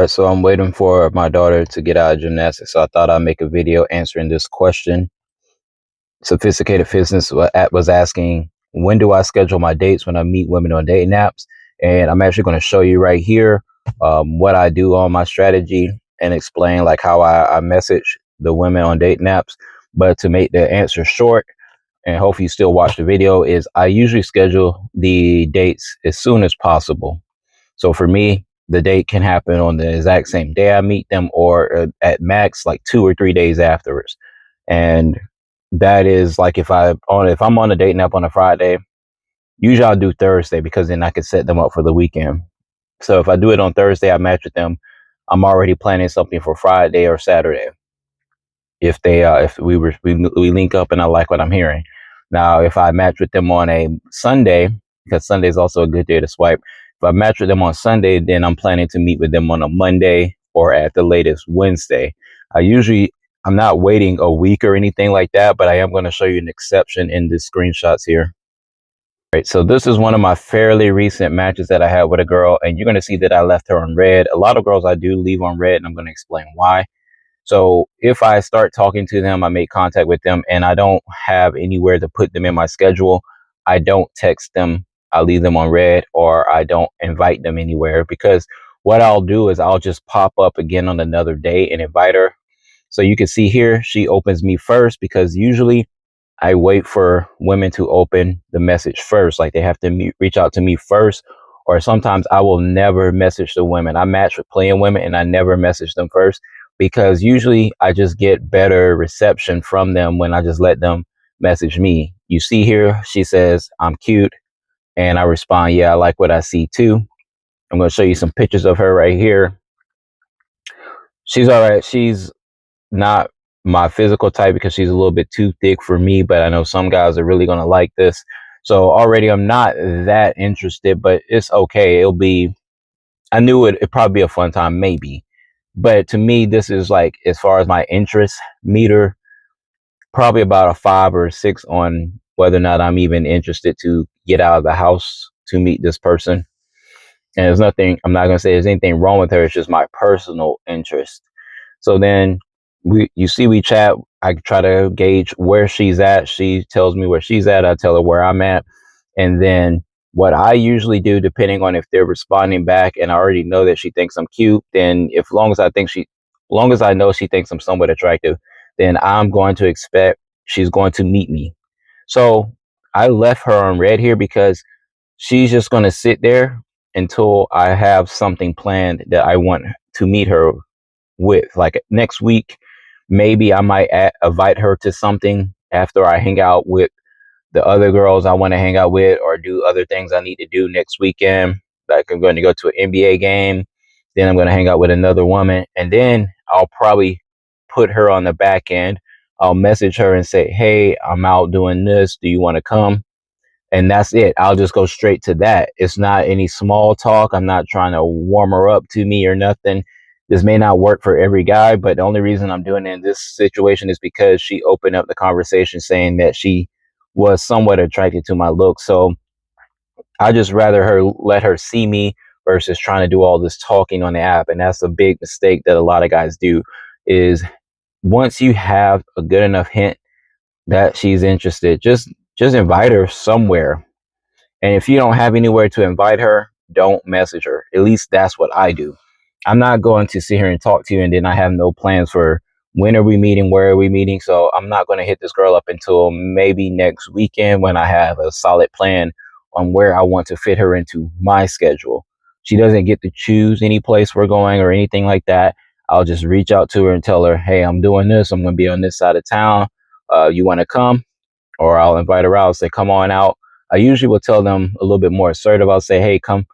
Alright, so I'm waiting for my daughter to get out of gymnastics, so I thought I'd make a video answering this question. Sophisticated Fitness was asking, when do I schedule my dates when I meet women on dating apps? And I'm actually going to show you right here what I do on my strategy and explain like how I message the women on dating apps. But to make the answer short, and hopefully you still watch the video, is I usually schedule the dates as soon as possible. So for me, the date can happen on the exact same day I meet them, or at max like 2 or 3 days afterwards. And that is like if I'm on a dating app on a Friday, usually I'll do Thursday because then I can set them up for the weekend. So if I do it on Thursday, I match with them. I'm already planning something for Friday or Saturday. If we link up and I like what I'm hearing. Now, if I match with them on a Sunday, because Sunday is also a good day to swipe. If I match with them on Sunday, then I'm planning to meet with them on a Monday or at the latest Wednesday. I'm not waiting a week or anything like that, but I am going to show you an exception in the screenshots here. All right, so this is one of my fairly recent matches that I had with a girl, and you're going to see that I left her on red. A lot of girls I do leave on red, and I'm going to explain why. So if I start talking to them, I make contact with them, and I don't have anywhere to put them in my schedule, I don't text them. I leave them on red, or I don't invite them anywhere, because what I'll do is I'll just pop up again on another day and invite her. So you can see here, she opens me first, because usually I wait for women to open the message first. Like they have to reach out to me first, or sometimes I will never message the women. I match with plenty women and I never message them first, because usually I just get better reception from them when I just let them message me. You see here, she says, I'm cute. And I respond, yeah, I like what I see too. I'm going to show you some pictures of her right here. She's all right. She's not my physical type because she's a little bit too thick for me, but I know some guys are really going to like this. So already I'm not that interested, but it's okay. I knew it'd probably be a fun time, maybe. But to me, this is like, as far as my interest meter, probably about a 5 or 6 on whether or not I'm even interested to get out of the house to meet this person. And I'm not going to say there's anything wrong with her. It's just my personal interest. So then we chat. I try to gauge where she's at. She tells me where she's at. I tell her where I'm at. And then what I usually do, depending on if they're responding back and I already know that she thinks I'm cute, then long as I know she thinks I'm somewhat attractive, then I'm going to expect she's going to meet me. So I left her on red here because she's just going to sit there until I have something planned that I want to meet her with. Like next week, maybe I might invite her to something after I hang out with the other girls I want to hang out with, or do other things I need to do next weekend. Like I'm going to go to an NBA game, then I'm going to hang out with another woman, and then I'll probably put her on the back end. I'll message her and say, hey, I'm out doing this. Do you want to come? And that's it. I'll just go straight to that. It's not any small talk. I'm not trying to warm her up to me or nothing. This may not work for every guy, but the only reason I'm doing it in this situation is because she opened up the conversation saying that she was somewhat attracted to my look. So I just rather let her see me versus trying to do all this talking on the app. And that's a big mistake that a lot of guys do, is once you have a good enough hint that she's interested, just invite her somewhere. And if you don't have anywhere to invite her, don't message her. At least that's what I do. I'm not going to sit here and talk to you and then I have no plans for when are we meeting, where are we meeting. So I'm not going to hit this girl up until maybe next weekend when I have a solid plan on where I want to fit her into my schedule. She doesn't get to choose any place we're going or anything like that. I'll just reach out to her and tell her, hey, I'm doing this. I'm going to be on this side of town. You want to come? Or I'll invite her out, say, come on out. I usually will tell them a little bit more assertive. I'll say, hey, come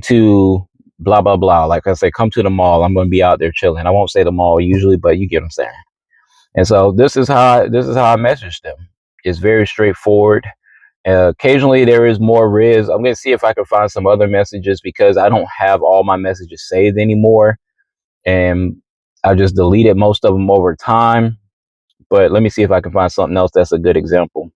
to blah, blah, blah. Like I say, come to the mall. I'm going to be out there chilling. I won't say the mall usually, but you get what I'm saying. And so this is how I message them. It's very straightforward. Occasionally there is more riz. I'm going to see if I can find some other messages because I don't have all my messages saved anymore. And I just deleted most of them over time. But let me see if I can find something else that's a good example.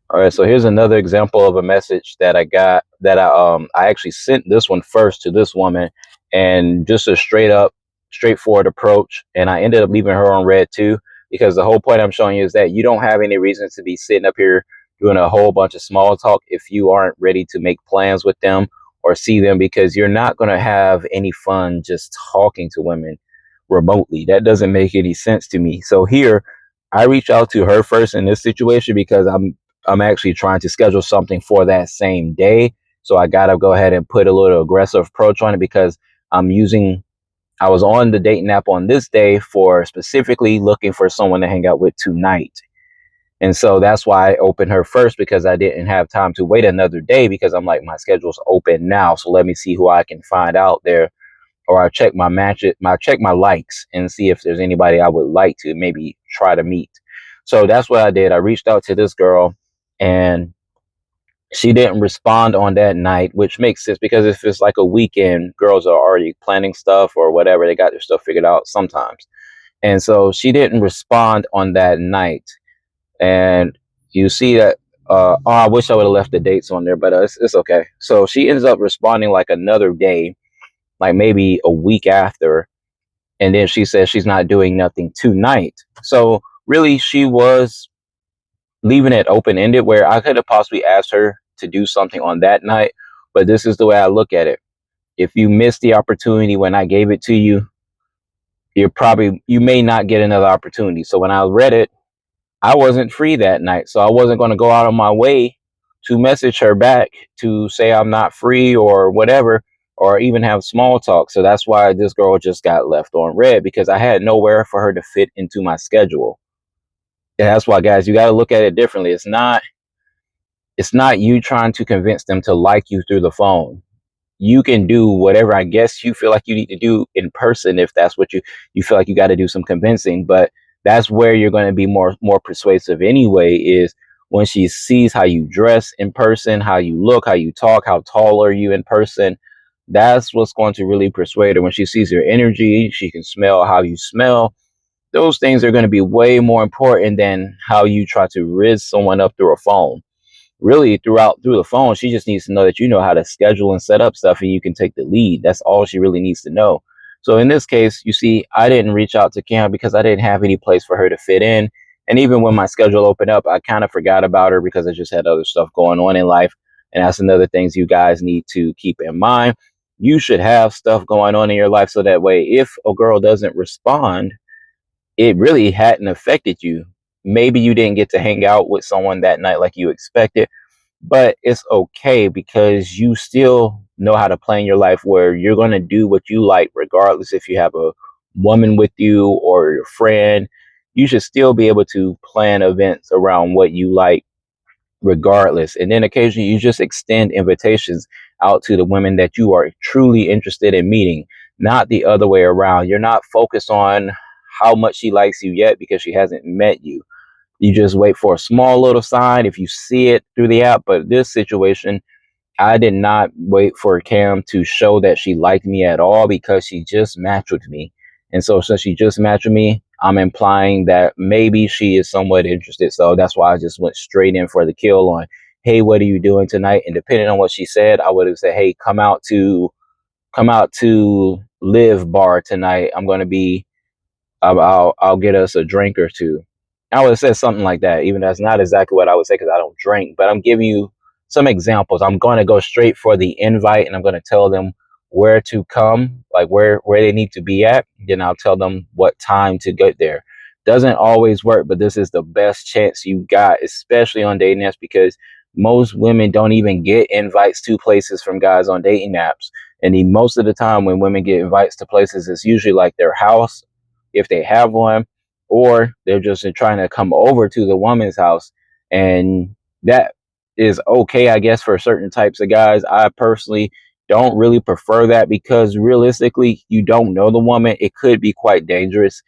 All right, so here's another example of a message that I got that I actually sent this one first to this woman, and just a straightforward approach. And I ended up leaving her on red too, because the whole point I'm showing you is that you don't have any reason to be sitting up here doing a whole bunch of small talk if you aren't ready to make plans with them or see them, because you're not going to have any fun just talking to women remotely. That doesn't make any sense to me. So here, I reach out to her first in this situation because I'm actually trying to schedule something for that same day. So I gotta go ahead and put a little aggressive approach on it, because I'm using I was on the dating app on this day for specifically looking for someone to hang out with tonight. And so that's why I opened her first, because I didn't have time to wait another day, because I'm like, my schedule's open now. So let me see who I can find out there. Or I check my matches, check my likes and see if there's anybody I would like to maybe try to meet. So that's what I did. I reached out to this girl, and she didn't respond on that night, which makes sense, because if it's like a weekend, girls are already planning stuff or whatever. They got their stuff figured out sometimes. And so she didn't respond on that night. And you see that, oh, I wish I would have left the dates on there, but it's okay. So she ends up responding like another day, like maybe a week after. And then she says she's not doing nothing tonight. So really, she was leaving it open ended, where I could have possibly asked her to do something on that night. But this is the way I look at it. If you miss the opportunity when I gave it to you, you may not get another opportunity. So when I read it, I wasn't free that night. So I wasn't going to go out of my way to message her back to say I'm not free or whatever, or even have small talk. So that's why this girl just got left on red, because I had nowhere for her to fit into my schedule. And that's why, guys, you got to look at it differently. It's not you trying to convince them to like you through the phone. You can do whatever I guess you feel like you need to do in person, if that's what you feel like you got to do some convincing. But that's where you're going to be more persuasive anyway, is when she sees how you dress in person, how you look, how you talk, how tall are you in person. That's what's going to really persuade her. When she sees your energy, she can smell how you smell. Those things are going to be way more important than how you try to riz someone up through a phone. Really, through the phone, she just needs to know that you know how to schedule and set up stuff, and you can take the lead. That's all she really needs to know. So in this case, you see, I didn't reach out to Cam because I didn't have any place for her to fit in. And even when my schedule opened up, I kind of forgot about her because I just had other stuff going on in life. And that's another things you guys need to keep in mind. You should have stuff going on in your life, so that way, if a girl doesn't respond, it really hadn't affected you. Maybe you didn't get to hang out with someone that night like you expected, but it's okay, because you still know how to plan your life where you're going to do what you like, regardless if you have a woman with you or your friend. You should still be able to plan events around what you like, regardless. And then occasionally you just extend invitations out to the women that you are truly interested in meeting, not the other way around. You're not focused on how much she likes you yet, because she hasn't met you. You just wait for a small little sign if you see it through the app. But this situation, I did not wait for Cam to show that she liked me at all, because she just matched with me. And so since she just matched with me, I'm implying that maybe she is somewhat interested. So that's why I just went straight in for the kill on, hey, what are you doing tonight? And depending on what she said, I would have said, hey, come out to Live Bar tonight. I'm going to be I'll get us a drink or two. I would have said something like that, even though that's not exactly what I would say, because I don't drink. But I'm giving you some examples. I'm going to go straight for the invite, and I'm going to tell them where to come, like where they need to be at. Then I'll tell them what time to get there. Doesn't always work, but this is the best chance you got, especially on dating apps, because most women don't even get invites to places from guys on dating apps. And most of the time when women get invites to places, it's usually like their house, if they have one, or they're just trying to come over to the woman's house. And that is okay, I guess, for certain types of guys. I personally don't really prefer that, because realistically, you don't know the woman. It could be quite dangerous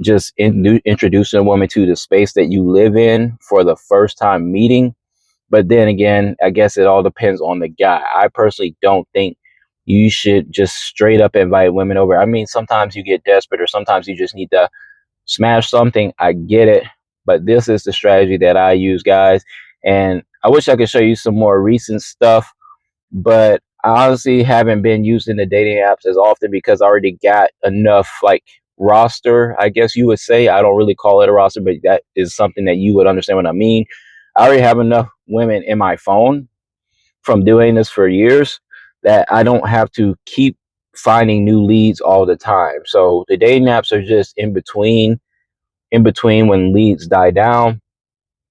just introducing a woman to the space that you live in for the first time meeting. But then again, I guess it all depends on the guy. I personally don't think you should just straight up invite women over. I mean, sometimes you get desperate, or sometimes you just need to smash something. I get it. But this is the strategy that I use, guys. And I wish I could show you some more recent stuff, but I honestly haven't been using the dating apps as often because I already got enough like roster, I guess you would say. I don't really call it a roster, but that is something that you would understand what I mean. I already have enough women in my phone from doing this for years that I don't have to keep finding new leads all the time. So the dating apps are just in between when leads die down.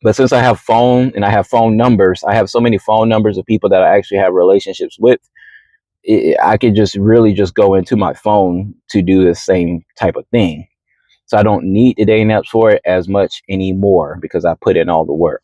But since I have phone and I have phone numbers, I have so many phone numbers of people that I actually have relationships with. I could just really just go into my phone to do the same type of thing. So I don't need the dating apps for it as much anymore because I put in all the work.